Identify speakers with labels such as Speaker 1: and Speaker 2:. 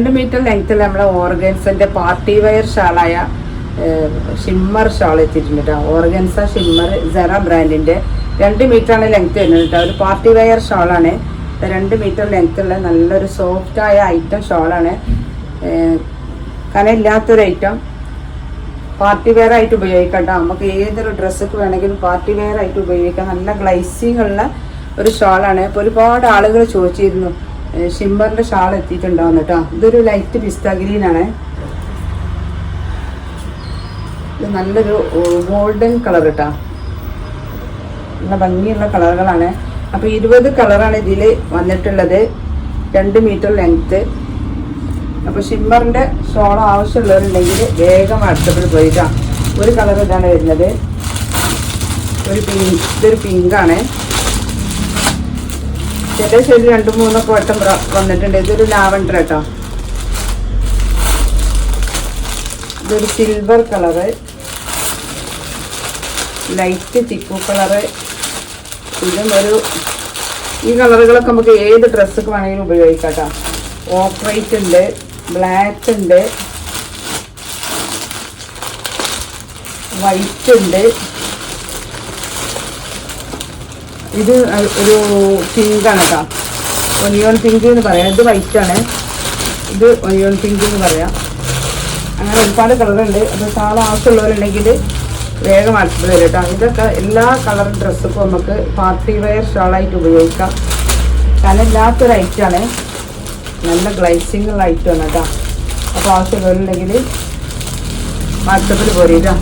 Speaker 1: 2 metre ലെങ്ത്തിൽ നമ്മളെ ഓർഗൻസിന്റെ party wear ഷാളായ shimmer shawl എത്തിയിട്ടുണ്ട് കേട്ടോ. ഓർഗൻസ ഷിമ്മർ സെറ ബ്രാൻഡിന്റെ 2 മീറ്ററാണ് ലെങ്ത് വരുന്നത് കേട്ടോ. ഒരു പാർട്ടി വെയർ ഷാളാണ്. 2 മീറ്റർ ലെങ്ത്തുള്ള നല്ലൊരു സോഫ്റ്റായ ഐറ്റം ഷാളാണ്. കനയില്ലാത്തൊരു ഐറ്റം. പാർട്ടി വെയർ ആയിട്ട് ഉപയോഗിക്കാം കേട്ടോ. നമുക്ക് ഏതൊരു ഡ്രസ്സൊക്കെ വേണമെങ്കിലും പാർട്ടി വെയർ ആയിട്ട് ഉപയോഗിക്കാം. നല്ല ഗ്ലൈസിങ് ഉള്ള ഒരു ഷാളാണ്. ഇപ്പോൾ ഒരുപാട് ആളുകൾ ചോദിച്ചിരുന്നു ഷിമ്മറിന്റെ ഷാൾ എത്തിയിട്ടുണ്ടാവുന്നു കേട്ടോ. ഇതൊരു ലൈറ്റ് പിസ്ത ഗ്രീനാണ്. ഇത് നല്ലൊരു ഗോൾഡൻ കളർ കേട്ടോ. നല്ല ഭംഗിയുള്ള കളറുകളാണ്. അപ്പോൾ 20 കളറാണ് ഇതിൽ വന്നിട്ടുള്ളത്. 2 മീറ്റർ ലെങ്ത്ത്. അപ്പോൾ ഷിമ്മറിന്റെ ഷോൾ ആവശ്യമുള്ളവരുണ്ടെങ്കിൽ വേഗം വാട്സപ്പിൽ പോയിട്ടാ. ഒരു കളർ ഇതാണ് വരുന്നത്. ഇതൊരു പിങ്കാണ്. ചില ശരി 2-3 വട്ടം വന്നിട്ടുണ്ട്. ഇതൊരു ലാവൻഡർ കേട്ടോ. ഇതൊരു silver colour, light chikoo colour. ഇതും ഈ കളറുകളൊക്കെ നമുക്ക് ഏത് ഡ്രസ്സൊക്കെ വേണമെങ്കിലും ഉപയോഗിക്കാം കേട്ടോ. ഓഫ് വൈറ്റ് ഉണ്ട്, ബ്ലാക്ക് ഉണ്ട്, വൈറ്റ് ഉണ്ട്. ഇത് ഒരു പിങ്കാണ് കേട്ടോ. ഒനിയോൺ പിങ്ക് എന്ന് പറയാം. ഇത് വൈറ്റാണ്. ഇത് ഒനിയോൺ പിങ്ക് എന്ന് പറയാം. അങ്ങനെ ഒരുപാട് കളറുണ്ട്. അത് സാധാ ആവശ്യമുള്ളവരുണ്ടെങ്കിൽ വേഗം വാട്സപ്പ് തരും കേട്ടോ. ഇതൊക്കെ എല്ലാ കളർ ഡ്രസ്സൊക്കെ നമുക്ക് പാർട്ടി വെയർ ഷാളായിട്ട് ഉപയോഗിക്കാം. കനമില്ലാത്തൊരു ഐറ്റമാണ്. നല്ല ഗ്ലൈസിങ് ഉള്ള ഐറ്റമാണ് കേട്ടോ. അപ്പോൾ ആവശ്യമുള്ളവരുണ്ടെങ്കിൽ വാട്സപ്പിൽ പോരേട്ടോ.